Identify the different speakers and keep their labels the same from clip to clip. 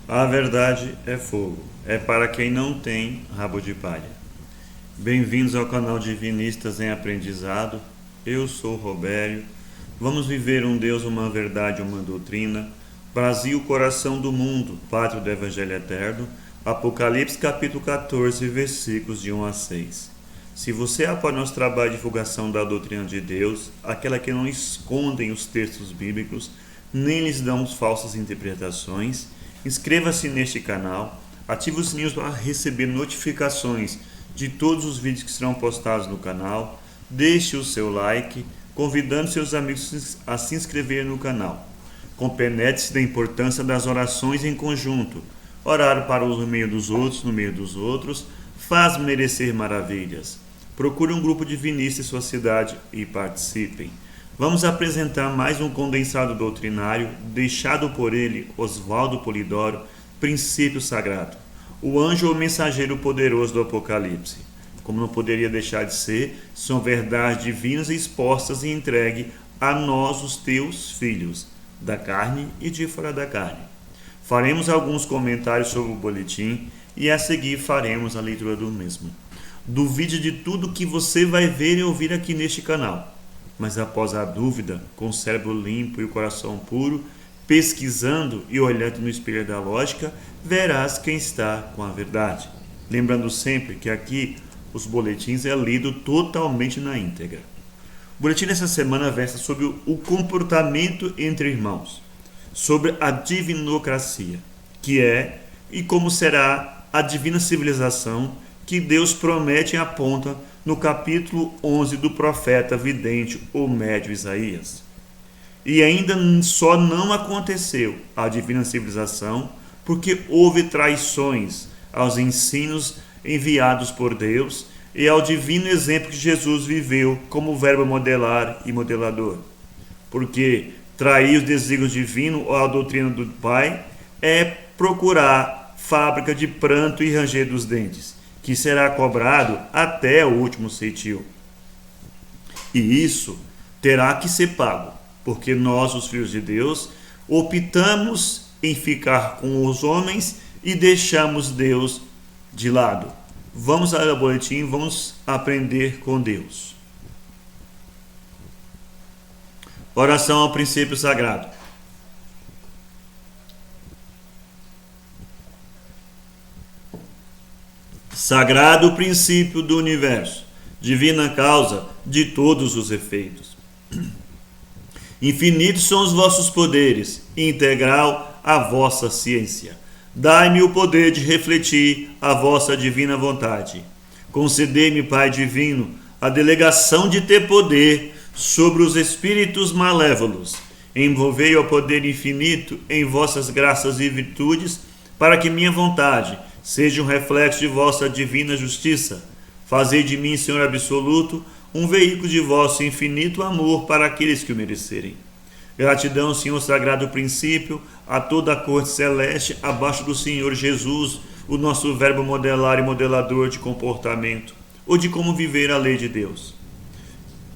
Speaker 1: A verdade é fogo, é para quem não tem rabo de palha. Bem-vindos ao canal Divinistas em Aprendizado. Eu sou Robério. Vamos viver um Deus, uma verdade, uma doutrina. Brasil, coração do mundo, pátria do Evangelho Eterno. Apocalipse capítulo 14, versículos de 1 a 6. Se você apoia nosso trabalho de divulgação da doutrina de Deus, aquela que não escondem os textos bíblicos, nem lhes dão falsas interpretações, inscreva-se neste canal, ative os sininhos para receber notificações de todos os vídeos que serão postados no canal, deixe o seu like, convidando seus amigos a se inscreverem no canal. Compenetre-se da importância das orações em conjunto. Orar para os no meio dos outros, faz merecer maravilhas. Procure um grupo divinista em sua cidade e participem. Vamos apresentar mais um condensado doutrinário deixado por ele, Oswaldo Polidoro, Princípio Sagrado, o anjo ou mensageiro poderoso do Apocalipse. Como não poderia deixar de ser, são verdades divinas expostas e entregue a nós, os teus filhos, da carne e de fora da carne. Faremos alguns comentários sobre o boletim e a seguir faremos a leitura do mesmo. Duvide de tudo que você vai ver e ouvir aqui neste canal, mas após a dúvida, com o cérebro limpo e o coração puro, pesquisando e olhando no espelho da lógica, verás quem está com a verdade. Lembrando sempre que aqui os boletins é lido totalmente na íntegra. O boletim dessa semana versa sobre o comportamento entre irmãos, sobre a divinocracia, que é e como será a divina civilização que Deus promete e aponta no capítulo 11 do profeta vidente ou médio Isaías. E ainda só não aconteceu a divina civilização porque houve traições aos ensinos enviados por Deus e ao divino exemplo que Jesus viveu como verbo modelar e modelador. Porque trair os desígnios divinos ou a doutrina do Pai é procurar fábrica de pranto e ranger dos dentes, que será cobrado até o último ceitil. E isso terá que ser pago, porque nós, os filhos de Deus, optamos em ficar com os homens e deixamos Deus de lado. Vamos ao boletim, vamos aprender com Deus. Oração ao princípio sagrado. Sagrado princípio do universo, divina causa de todos os efeitos. Infinitos são os vossos poderes, integral a vossa ciência. Dai-me o poder de refletir a vossa divina vontade. Concedei-me, Pai divino, a delegação de ter poder sobre os espíritos malévolos. Envolvei o poder infinito em vossas graças e virtudes, para que minha vontade seja um reflexo de vossa divina justiça. Fazei de mim, Senhor absoluto, um veículo de vosso infinito amor para aqueles que o merecerem. Gratidão, Senhor sagrado princípio, a toda a corte celeste, abaixo do Senhor Jesus, o nosso verbo modelar e modelador de comportamento, ou de como viver a lei de Deus.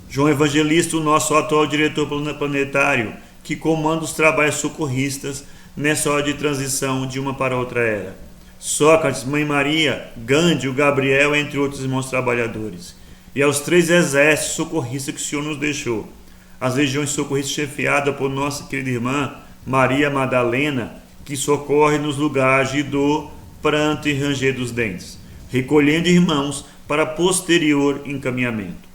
Speaker 1: João Evangelista, o nosso atual diretor planetário, que comanda os trabalhos socorristas nessa hora de transição de uma para outra era. Sócrates, Mãe Maria, Gandhi, o Gabriel, entre outros irmãos trabalhadores. E aos 3 exércitos socorristas que o Senhor nos deixou. As legiões socorristas chefiadas por nossa querida irmã Maria Madalena, que socorre nos lugares de dor, pranto e ranger dos dentes, recolhendo irmãos para posterior encaminhamento.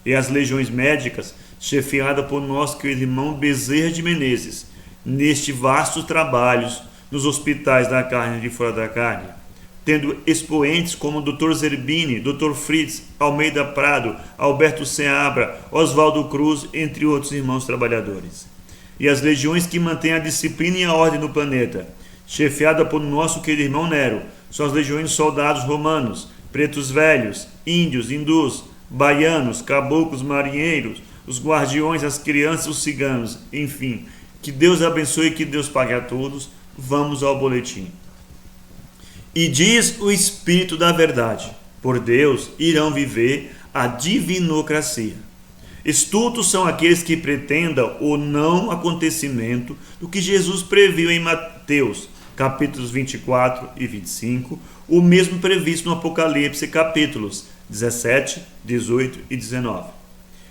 Speaker 1: E as legiões médicas, chefiadas por nosso querido irmão Bezerra de Menezes, neste vasto trabalhos nos hospitais da carne e de fora da carne, tendo expoentes como Dr. Zerbini, Dr. Fritz, Almeida Prado, Alberto Seabra, Oswaldo Cruz, entre outros irmãos trabalhadores. E as legiões que mantêm a disciplina e a ordem no planeta, chefiada por nosso querido irmão Nero, são as legiões de soldados romanos, pretos velhos, índios, hindus, baianos, caboclos, marinheiros, os guardiões, as crianças, os ciganos, enfim. Que Deus abençoe e que Deus pague a todos. Vamos ao boletim. E diz o Espírito da Verdade: por Deus irão viver a divinocracia. Estultos são aqueles que pretendam o não acontecimento do que Jesus previu em Mateus capítulos 24 e 25, o mesmo previsto no Apocalipse, capítulos 17, 18 e 19.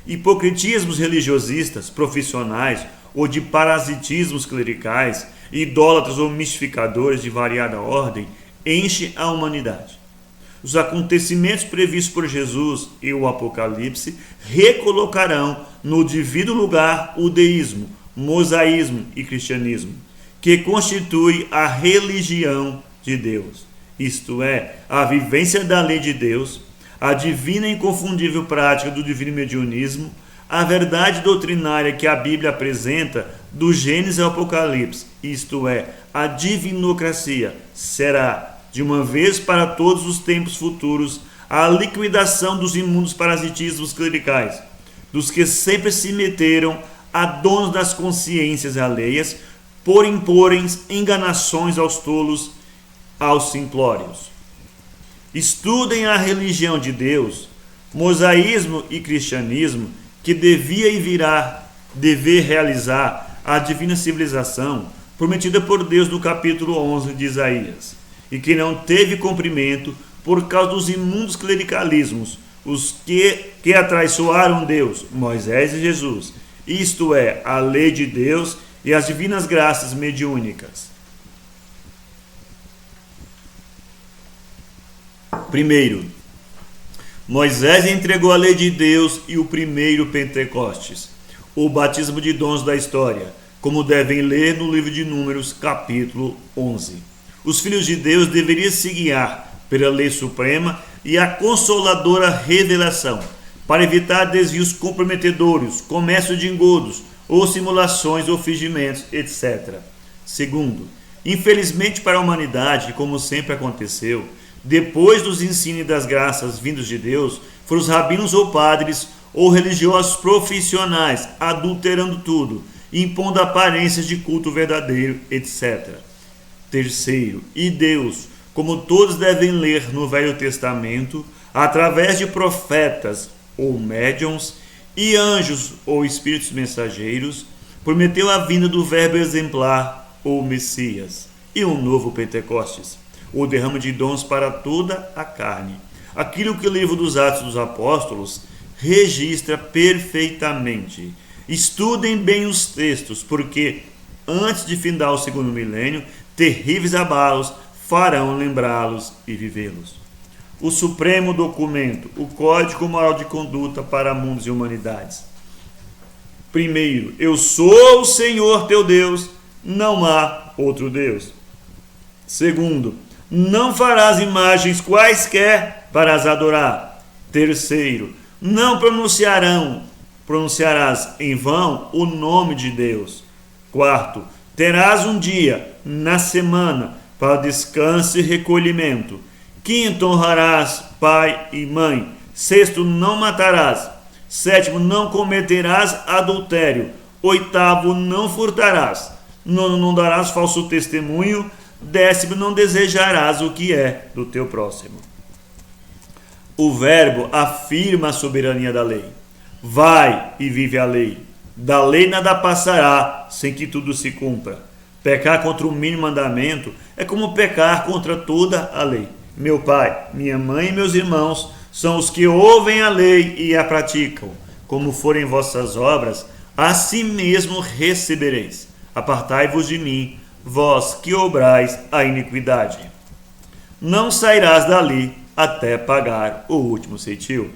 Speaker 1: Hipocritismos religiosistas, profissionais ou de parasitismos clericais, idólatras ou mistificadores de variada ordem, enchem a humanidade. Os acontecimentos previstos por Jesus e o Apocalipse recolocarão no devido lugar o deísmo, mosaísmo e cristianismo, que constitui a religião de Deus, isto é, a vivência da lei de Deus, a divina e inconfundível prática do divino mediunismo, a verdade doutrinária que a Bíblia apresenta do Gênesis ao Apocalipse, isto é, a divinocracia, será, de uma vez para todos os tempos futuros, a liquidação dos imundos parasitismos clericais, dos que sempre se meteram a donos das consciências alheias, por imporem enganações aos tolos, aos simplórios. Estudem a religião de Deus, mosaísmo e cristianismo, que devia e virá dever realizar a divina civilização prometida por Deus no capítulo 11 de Isaías, e que não teve cumprimento por causa dos imundos clericalismos, os que atraiçoaram Deus, Moisés e Jesus, isto é, a lei de Deus e as divinas graças mediúnicas. Primeiro, Moisés entregou a lei de Deus e o primeiro Pentecostes, o batismo de dons da história, como devem ler no livro de Números, capítulo 11. Os filhos de Deus deveriam se guiar pela lei suprema e a consoladora revelação, para evitar desvios comprometedores, comércio de engodos, ou simulações ou fingimentos, etc. Segundo, infelizmente para a humanidade, como sempre aconteceu, depois dos ensinos e das graças vindos de Deus, foram os rabinos ou padres ou religiosos profissionais, adulterando tudo, impondo aparências de culto verdadeiro, etc. Terceiro, e Deus, como todos devem ler no Velho Testamento, através de profetas ou médiuns e anjos ou espíritos mensageiros, prometeu a vinda do Verbo exemplar ou Messias e um novo Pentecostes, o derrame de dons para toda a carne. Aquilo que o livro dos Atos dos Apóstolos registra perfeitamente. Estudem bem os textos, porque antes de findar o segundo milênio, terríveis abalos farão lembrá-los e vivê-los. O supremo documento, o Código Moral de Conduta para mundos e humanidades. Primeiro, eu sou o Senhor teu Deus, não há outro Deus. Segundo, não farás imagens quaisquer para as adorar. Terceiro, não pronunciarás em vão o nome de Deus. Quarto, terás um dia na semana para descanso e recolhimento. Quinto, honrarás pai e mãe. Sexto, não matarás. Sétimo, não cometerás adultério. Oitavo, não furtarás. Nono, não darás falso testemunho. Décimo, não desejarás o que é do teu próximo. O verbo afirma a soberania da lei. Vai e vive a lei. Da lei nada passará sem que tudo se cumpra. Pecar contra o mínimo mandamento é como pecar contra toda a lei. Meu pai, minha mãe e meus irmãos são os que ouvem a lei e a praticam. Como forem vossas obras, assim mesmo recebereis. Apartai-vos de mim, vós que obrais a iniquidade. Não sairás dali até pagar o último ceitil.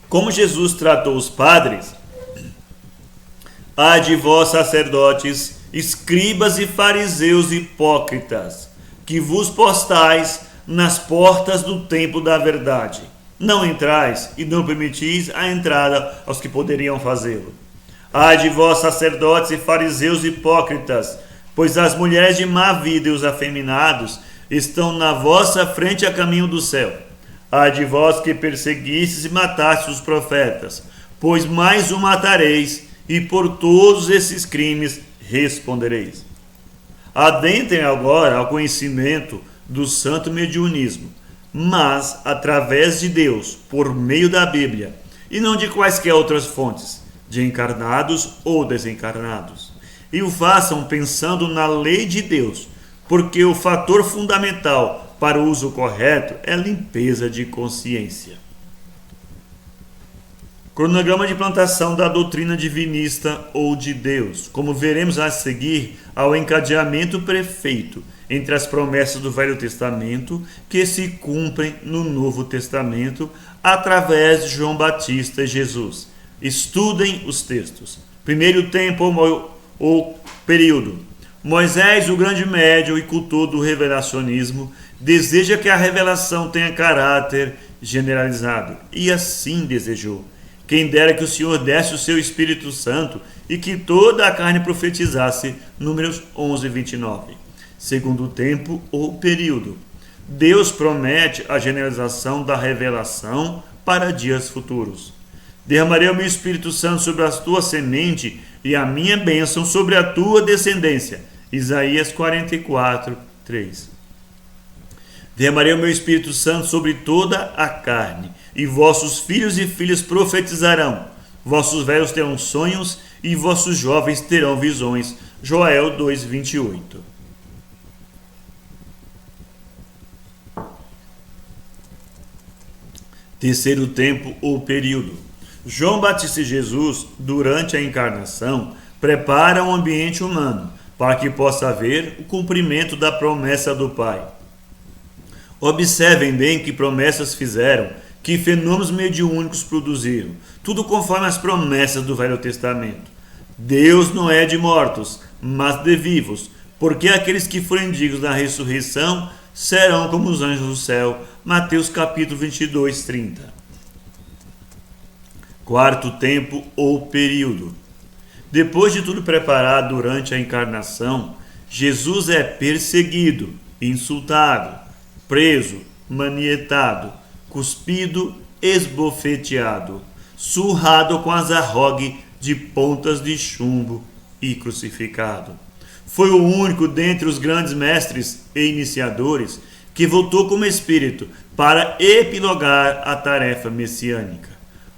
Speaker 1: Como Jesus tratou os padres, ai de vós, sacerdotes, escribas e fariseus hipócritas, que vos postais nas portas do templo da verdade. Não entrais e não permitis a entrada aos que poderiam fazê-lo. Ai de vós, sacerdotes e fariseus hipócritas, pois as mulheres de má vida e os afeminados estão na vossa frente a caminho do céu. Ai de vós que perseguistes e matastes os profetas, pois mais o matareis, e por todos esses crimes respondereis. Adentrem agora ao conhecimento do santo mediunismo, mas através de Deus, por meio da Bíblia, e não de quaisquer outras fontes, de encarnados ou desencarnados. e o façam pensando na lei de Deus, porque o fator fundamental para o uso correto é a limpeza de consciência. Cronograma de plantação da doutrina divinista ou de Deus. Como veremos a seguir, ao encadeamento perfeito entre as promessas do Velho Testamento que se cumprem no Novo Testamento através de João Batista e Jesus. Estudem os textos. Primeiro tempo ou período. Moisés, o grande médium e cultor do revelacionismo, deseja que a revelação tenha caráter generalizado, e assim desejou. Quem dera que o Senhor desse o seu Espírito Santo e que toda a carne profetizasse. Números 11, 29. Segundo tempo ou período. Deus promete a generalização da revelação para dias futuros. Derramarei o meu Espírito Santo sobre a tua semente e a minha bênção sobre a tua descendência. Isaías 44, 3. Derramarei o meu Espírito Santo sobre toda a carne, e vossos filhos e filhas profetizarão. Vossos velhos terão sonhos, e vossos jovens terão visões. Joel 2, 28. Terceiro tempo ou período. João Batista e Jesus, durante a encarnação, preparam o ambiente humano para que possa haver o cumprimento da promessa do Pai. Observem bem que promessas fizeram, que fenômenos mediúnicos produziram, tudo conforme as promessas do Velho Testamento. Deus não é de mortos, mas de vivos, porque aqueles que forem dignos da ressurreição serão como os anjos do céu. Mateus capítulo 22, 30. Quarto tempo ou período. Depois de tudo preparado durante a encarnação, Jesus é perseguido, insultado, preso, manietado, cuspido, esbofeteado, surrado com azarrogue de pontas de chumbo e crucificado. Foi o único dentre os grandes mestres e iniciadores que voltou como espírito para epilogar a tarefa messiânica.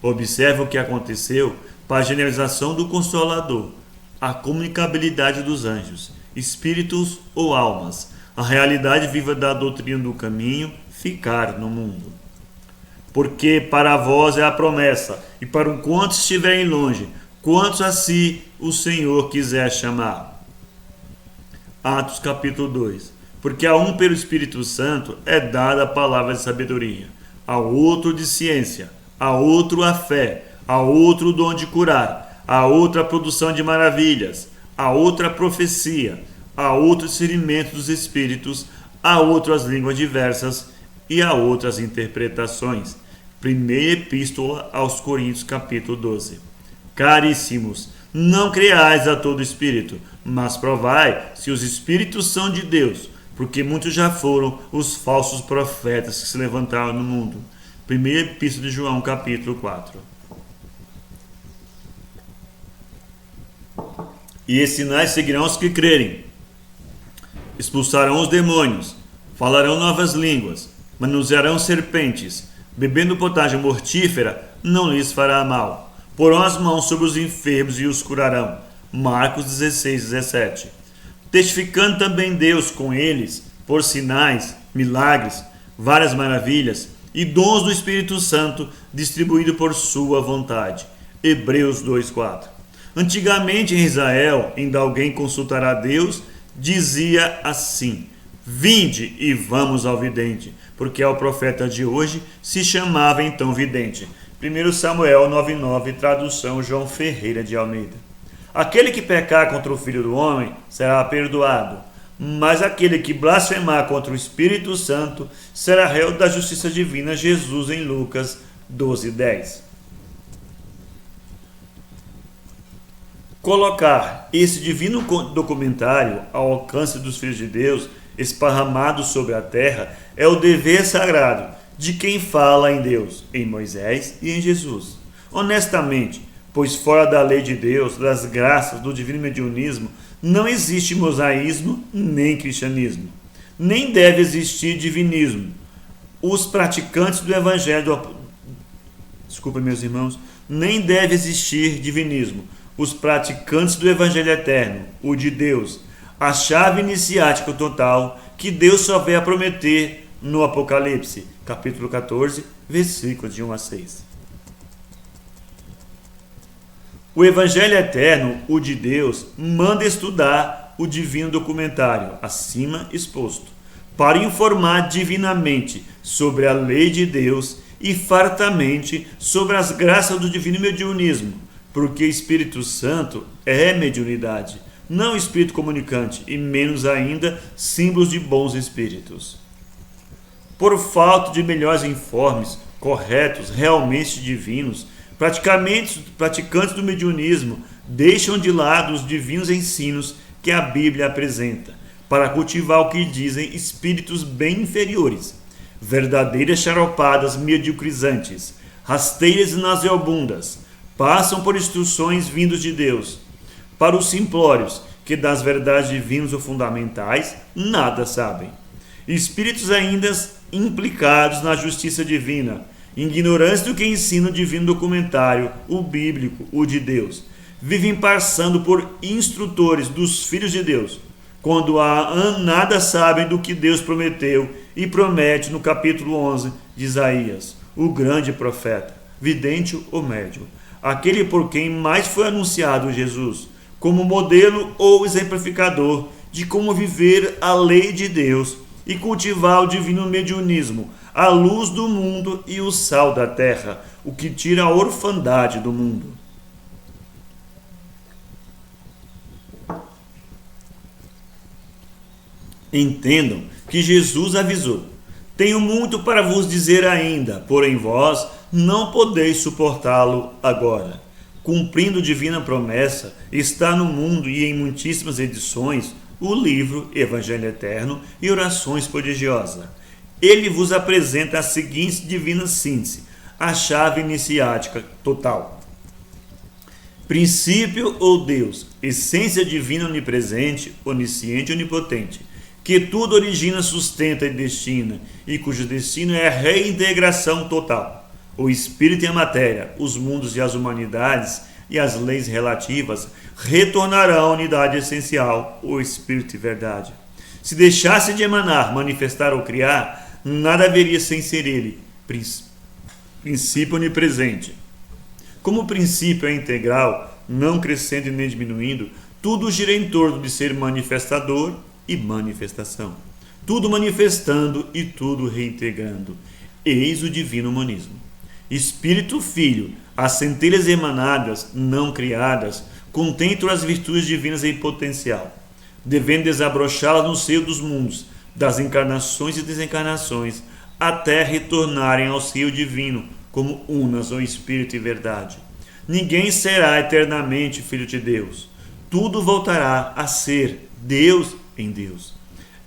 Speaker 1: Observe o que aconteceu para a generalização do Consolador, a comunicabilidade dos anjos, espíritos ou almas, a realidade viva da doutrina do caminho, ficar no mundo. Porque para vós é a promessa, e para quantos estiverem longe, quantos a si o Senhor quiser chamar. Atos capítulo 2. Porque a um pelo Espírito Santo é dada a palavra de sabedoria, ao outro de ciência, a outro a fé, a outro o dom de curar, a outra a produção de maravilhas, a outra a profecia, a outro o discernimento dos espíritos, a outro as línguas diversas e a outras interpretações. Primeira Epístola aos Coríntios, capítulo 12. Caríssimos, não creais a todo espírito, mas provai se os espíritos são de Deus, porque muitos já foram os falsos profetas que se levantaram no mundo. Primeira Epístola de João, capítulo 4. E esses sinais seguirão os que crerem. Expulsarão os demônios, falarão novas línguas, manusearão serpentes, bebendo potagem mortífera, não lhes fará mal. Porão as mãos sobre os enfermos e os curarão. Marcos 16, 17. Testificando também Deus com eles, por sinais, milagres, várias maravilhas e dons do Espírito Santo, distribuído por sua vontade. Hebreus 2, 4. Antigamente em Israel, ainda alguém consultará Deus, dizia assim: vinde e vamos ao vidente, porque ao profeta de hoje se chamava então vidente. 1 Samuel 9,9, tradução João Ferreira de Almeida. Aquele que pecar contra o Filho do Homem será perdoado, mas aquele que blasfemar contra o Espírito Santo será réu da justiça divina. Jesus em Lucas 12:10. Colocar esse divino documentário ao alcance dos filhos de Deus, esparramados sobre a terra, é o dever sagrado de quem fala em Deus, em Moisés e em Jesus. Honestamente, pois fora da lei de Deus, das graças, do divino mediunismo, não existe mosaísmo nem cristianismo. Nem deve existir divinismo. Os praticantes do evangelho... Desculpa, meus irmãos. Nem deve existir divinismo. os praticantes do Evangelho Eterno, o de Deus, a chave iniciática total que Deus só veio a prometer no Apocalipse, capítulo 14, versículos de 1 a 6. O Evangelho Eterno, o de Deus, manda estudar o divino documentário, acima exposto, para informar divinamente sobre a lei de Deus e fartamente sobre as graças do divino mediunismo, porque Espírito Santo é mediunidade, não espírito comunicante, e menos ainda símbolos de bons espíritos. Por falta de melhores informes, corretos, realmente divinos, praticantes do mediunismo deixam de lado os divinos ensinos que a Bíblia apresenta, para cultivar o que dizem espíritos bem inferiores, verdadeiras charopadas mediocrizantes, rasteiras e nauseabundas, passam por instruções vindas de Deus, para os simplórios, que das verdades divinas ou fundamentais nada sabem. Espíritos ainda implicados na justiça divina, ignorantes do que ensina o divino documentário, o bíblico, o de Deus, vivem passando por instrutores dos filhos de Deus, quando nada sabem do que Deus prometeu e promete no capítulo 11 de Isaías, o grande profeta, vidente ou médium, aquele por quem mais foi anunciado Jesus, como modelo ou exemplificador de como viver a lei de Deus e cultivar o divino mediunismo, a luz do mundo e o sal da terra, o que tira a orfandade do mundo. Entendam que Jesus avisou: tenho muito para vos dizer ainda, porém vós não podeis suportá-lo agora. Cumprindo divina promessa, está no mundo e em muitíssimas edições o livro Evangelho Eterno e Orações Prodigiosas. Ele vos apresenta a seguinte divina síntese, a chave iniciática total. Princípio ou Deus, essência divina onipresente, onisciente e onipotente, que tudo origina, sustenta e destina, e cujo destino é a reintegração total. O espírito e a matéria, os mundos e as humanidades e as leis relativas retornarão à unidade essencial, o espírito e verdade. Se deixasse de emanar, manifestar ou criar, nada haveria sem ser ele, princípio onipresente. Como o princípio é integral, não crescendo e nem diminuindo, tudo gira em torno de ser manifestador e manifestação. Tudo manifestando e tudo reintegrando. Eis o divino humanismo. Espírito Filho, as centelhas emanadas, não criadas, contemplam as virtudes divinas em potencial, devendo desabrochá-las no seio dos mundos, das encarnações e desencarnações, até retornarem ao seio divino, como unas ou Espírito e verdade. Ninguém será eternamente filho de Deus. Tudo voltará a ser Deus em Deus.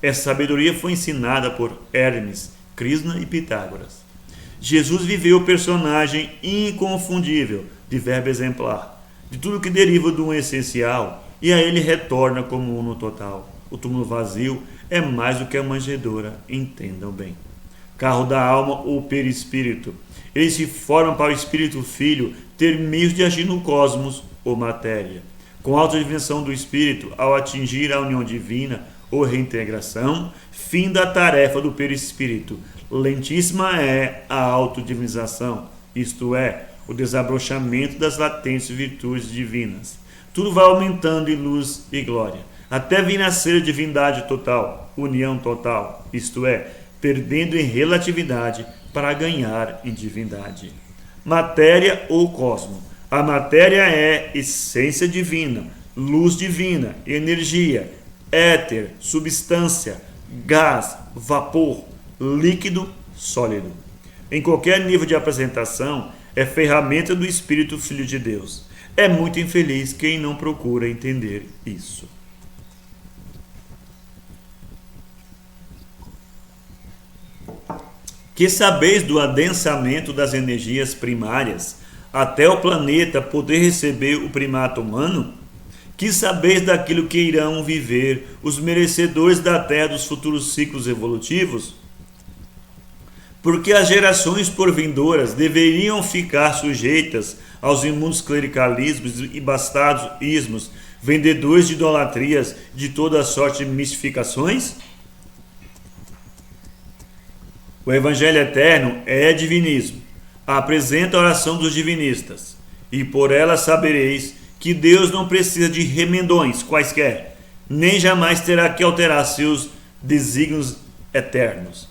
Speaker 1: Essa sabedoria foi ensinada por Hermes, Krishna e Pitágoras. Jesus viveu o personagem inconfundível de verbo exemplar, de tudo que deriva do essencial, e a ele retorna como uno total. O túmulo vazio é mais do que a manjedoura, entendam bem. Carro da alma ou perispírito, eles se formam para o espírito filho ter meios de agir no cosmos ou matéria. Com a autodivinação do espírito, ao atingir a união divina ou reintegração, fim da tarefa do perispírito. Lentíssima é a autodivinização, isto é, o desabrochamento das latentes virtudes divinas. Tudo vai aumentando em luz e glória, até vir nascer a divindade total, união total, isto é, perdendo em relatividade para ganhar em divindade. Matéria ou cosmo. A matéria é essência divina, luz divina, energia, éter, substância, gás, vapor, líquido, sólido. Em qualquer nível de apresentação, é ferramenta do Espírito Filho de Deus. É muito infeliz quem não procura entender isso. Que sabeis do adensamento das energias primárias, até o planeta poder receber o primato humano? Que sabeis daquilo que irão viver os merecedores da Terra dos futuros ciclos evolutivos? porque as gerações por vindouras deveriam ficar sujeitas aos imundos clericalismos e bastardos ismos, vendedores de idolatrias, de toda sorte de mistificações? O Evangelho eterno é divinismo. Apresenta a oração dos divinistas, e por ela sabereis que Deus não precisa de remendões quaisquer, nem jamais terá que alterar seus desígnios eternos.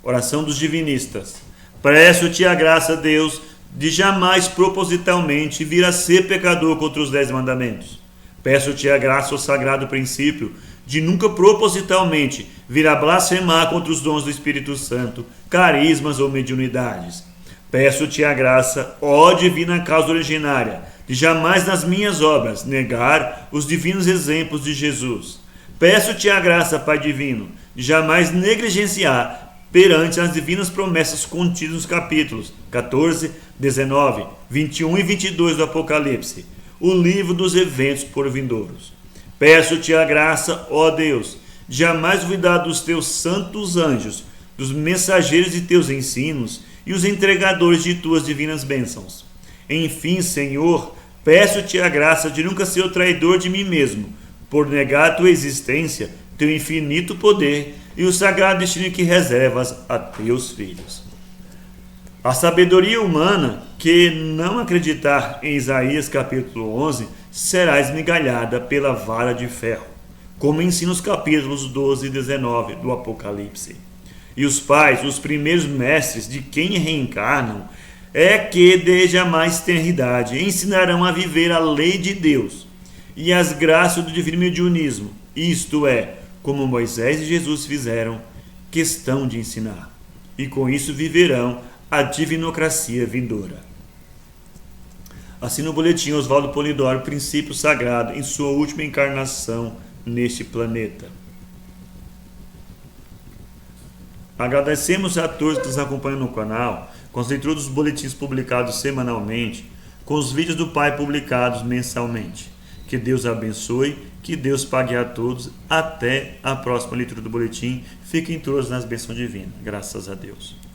Speaker 1: Oração dos divinistas. Peço-te a graça, Deus, de jamais propositalmente vir a ser pecador contra os 10 mandamentos. Peço-te a graça, o sagrado princípio, de nunca propositalmente vir a blasfemar contra os dons do Espírito Santo, carismas ou mediunidades. Peço-te a graça, ó divina causa originária, de jamais nas minhas obras negar os divinos exemplos de Jesus. Peço-te a graça, Pai divino, de jamais negligenciar perante as divinas promessas contidas nos capítulos 14, 19, 21 e 22 do Apocalipse, o livro dos eventos por vindouros. Peço-te a graça, ó Deus, de jamais duvidar dos teus santos anjos, dos mensageiros de teus ensinos e os entregadores de tuas divinas bênçãos. Enfim, Senhor, peço-te a graça de nunca ser o traidor de mim mesmo, por negar a tua existência, teu infinito poder e o sagrado destino que reservas a teus filhos. A sabedoria humana, que não acreditar em Isaías capítulo 11, será esmigalhada pela vara de ferro, como ensina os capítulos 12 e 19 do Apocalipse. E os pais, os primeiros mestres de quem reencarnam, é que desde a mais tenridade ensinarão a viver a lei de Deus e as graças do divino mediunismo, isto é, como Moisés e Jesus fizeram questão de ensinar. E com isso viverão a divinocracia vindoura. Assim no boletim Oswaldo Polidoro, princípio sagrado em sua última encarnação neste planeta. Agradecemos a todos que nos acompanham no canal, com as leituras dos boletins publicados semanalmente, com os vídeos do Pai publicados mensalmente. Que Deus abençoe, que Deus pague a todos. Até a próxima leitura do boletim. Fiquem todos nas bênçãos divinas. Graças a Deus.